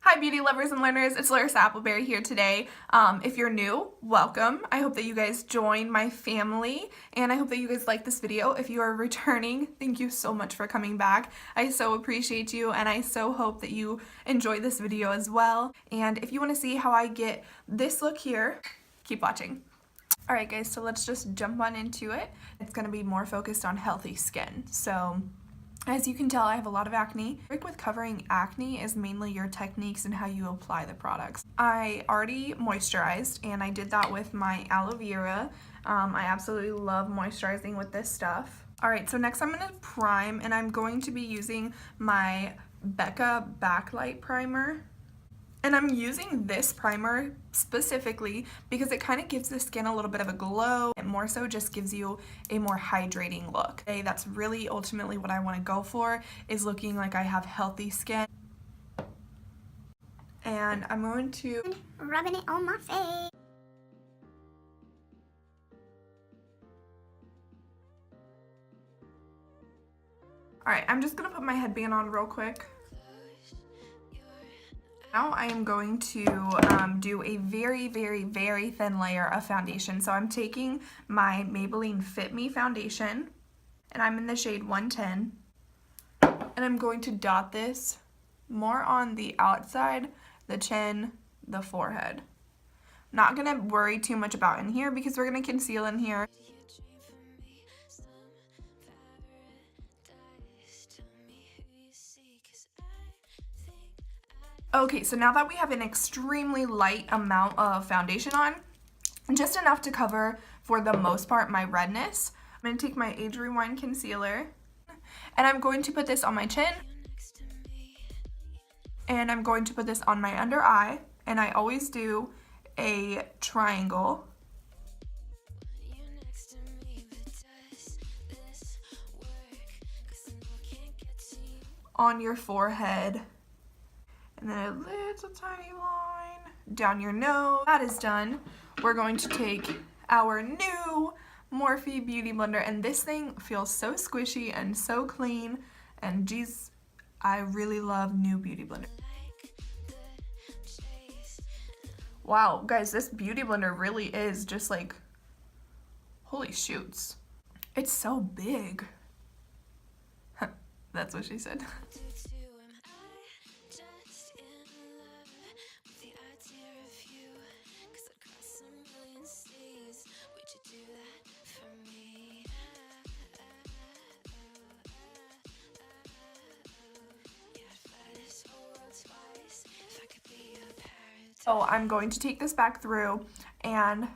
Hi beauty lovers and learners, it's Larissa Appleberry here today. If you're new, welcome. I hope that you guys join my family and I hope that you guys like this video. If you are returning, thank you so much for coming back. I so appreciate you and I so hope that you enjoy this video as well. And if you want to see how I get this look here, keep watching. Alright guys, so let's just jump on into it. It's going to be more focused on healthy skin. So as you can tell, I have a lot of acne. The trick with covering acne is mainly your techniques and how you apply the products. I already moisturized and I did that with my Aloe Vera. I absolutely love moisturizing with this stuff. Alright, so next I'm going to prime and I'm going to be using my Becca Backlight primer. And I'm using this primer specifically because it kind of gives the skin a little bit of a glow. It more so just gives you a more hydrating look. Okay, that's really ultimately what I want to go for, is looking like I have healthy skin. And I'm going to rubbing it on my face. Alright, I'm just going to put my headband on real quick. Now I am going to do a very thin layer of foundation. So I'm taking my Maybelline Fit Me foundation and I'm in the shade 110 and I'm going to dot this more on the outside, the chin, the forehead. Not going to worry too much about in here because we're going to conceal in here. Okay, so now that we have an extremely light amount of foundation on, just enough to cover, for the most part, my redness, I'm going to take my Age Rewind concealer, and I'm going to put this on my chin, and I'm going to put this on my under eye, and I always do a triangle. On your forehead. And then a little tiny line down your nose. That is done. We're going to take our new Morphe Beauty Blender, and this thing feels so squishy and so clean, and geez, I really love new Beauty Blender. Wow, guys, this Beauty Blender really is just like, holy shoots. It's so big. That's what she said. So I'm going to take this back through and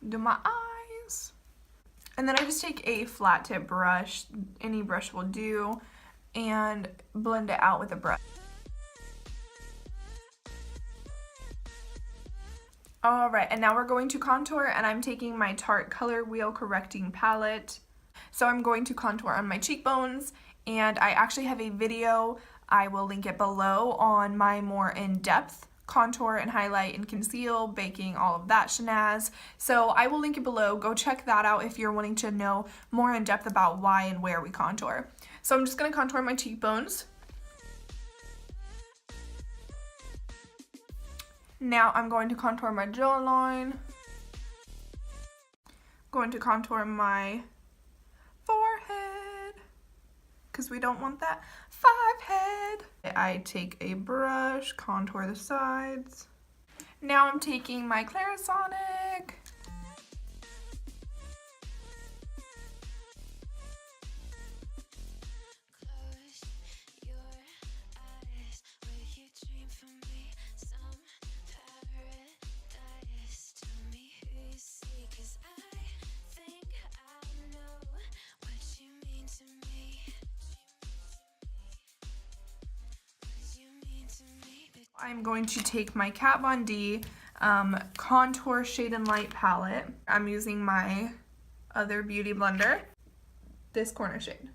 do my eyes. And then I just take a flat tip brush, any brush will do, and blend it out with a brush. Alright, and now we're going to contour, and I'm taking my Tarte Color Wheel Correcting Palette. So I'm going to contour on my cheekbones, and I actually have a video, I will link it below, on my more in-depth contour and highlight and conceal, baking, all of that shenaz. So I will link it below. Go check that out if you're wanting to know more in depth about why and where we contour. So I'm just going to contour my cheekbones. Now I'm going to contour my jawline. Going to contour my forehead, because we don't want that 5 head. I take a brush, contour the sides. Now I'm taking my Clarisonic. I'm going to take my Kat Von D Contour Shade and Light palette. I'm using my other Beauty Blender, this corner shade.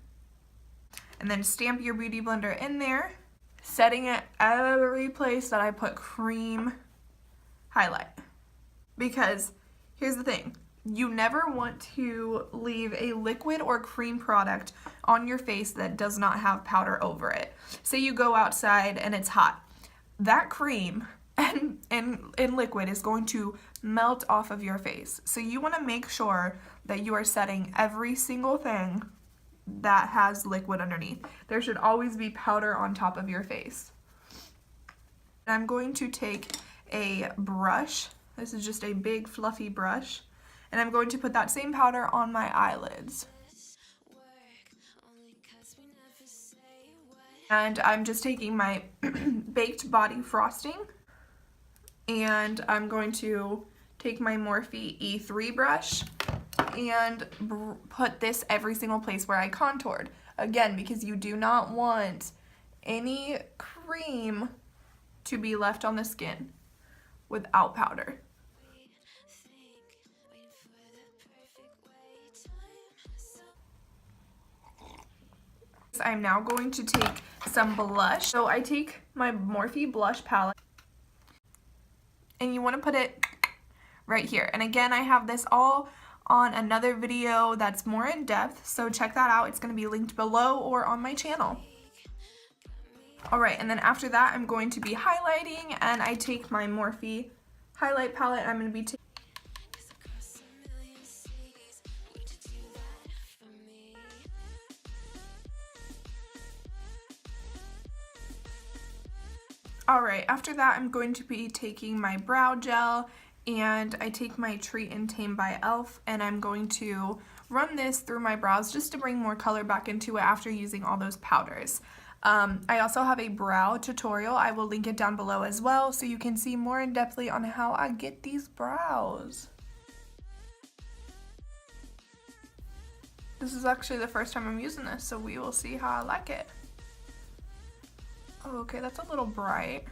And then stamp your Beauty Blender in there, setting it every place that I put cream highlight. Because here's the thing, you never want to leave a liquid or cream product on your face that does not have powder over it. Say you go outside and it's hot. That cream and liquid is going to melt off of your face. So you want to make sure that you are setting every single thing that has liquid underneath. There should always be powder on top of your face. I'm going to take a brush. This is just a big fluffy brush. And I'm going to put that same powder on my eyelids. And I'm just taking my Baked Body Frosting. And I'm going to take my Morphe E3 brush and put this every single place where I contoured. Again, because you do not want any cream to be left on the skin without powder. I'm now going to take some blush. So I take my Morphe blush palette and you want to put it right here. And again, I have this all on another video that's more in depth, so check that out. It's going to be linked below or on my channel. Alright, and then after that I'm going to be highlighting, and I take my Morphe highlight palette. I'm going to be taking Alright, after that I'm going to be taking my brow gel, and I take my Treat and Tame by e.l.f. and I'm going to run this through my brows just to bring more color back into it after using all those powders. I also have a brow tutorial. I will link it down below as well so you can see more in depthly on how I get these brows. This is actually the first time I'm using this, so we will see how I like it. Oh, okay, that's a little bright.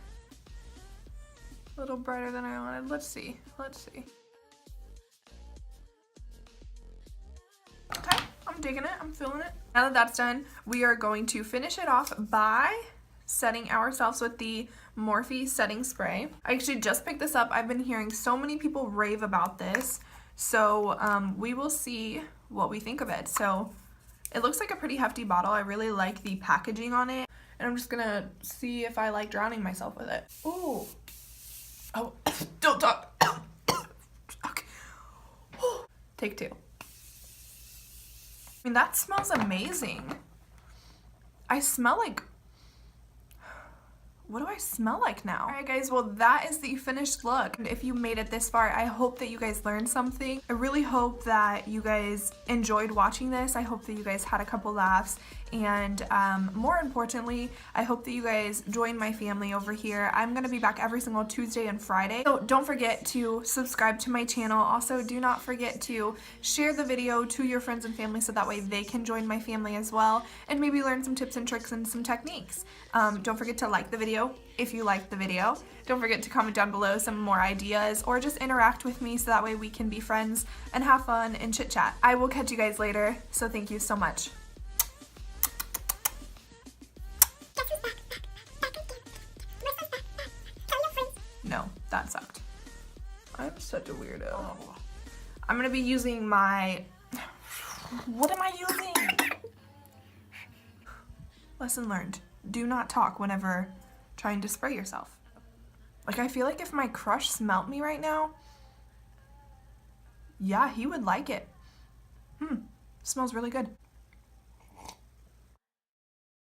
A little brighter than I wanted. Let's see. Okay, I'm digging it. I'm feeling it. Now that that's done, we are going to finish it off by setting ourselves with the Morphe setting spray. I actually just picked this up. I've been hearing so many people rave about this. So we will see what we think of it. So it looks like a pretty hefty bottle. I really like the packaging on it. And I'm just gonna see if I like drowning myself with it. Ooh. Oh, don't talk. Okay. Take two. I mean, that smells amazing. I smell like... What do I smell like now? Alright guys, well that is the finished look. And if you made it this far, I hope that you guys learned something. I really hope that you guys enjoyed watching this. I hope that you guys had a couple laughs. And more importantly, I hope that you guys join my family over here. I'm going to be back every single Tuesday and Friday. So don't forget to subscribe to my channel. Also, do not forget to share the video to your friends and family so that way they can join my family as well and maybe learn some tips and tricks and some techniques. Don't forget to like the video if you liked the video. Don't forget to comment down below some more ideas or just interact with me so that way we can be friends and have fun and chit chat. I will catch you guys later, so thank you so much. No, that sucked. I'm such a weirdo. I'm gonna be using my... What am I using? Lesson learned. Do not talk whenever trying to spray yourself. Like, I feel like if my crush smelt me right now, yeah, he would like it. Smells really good.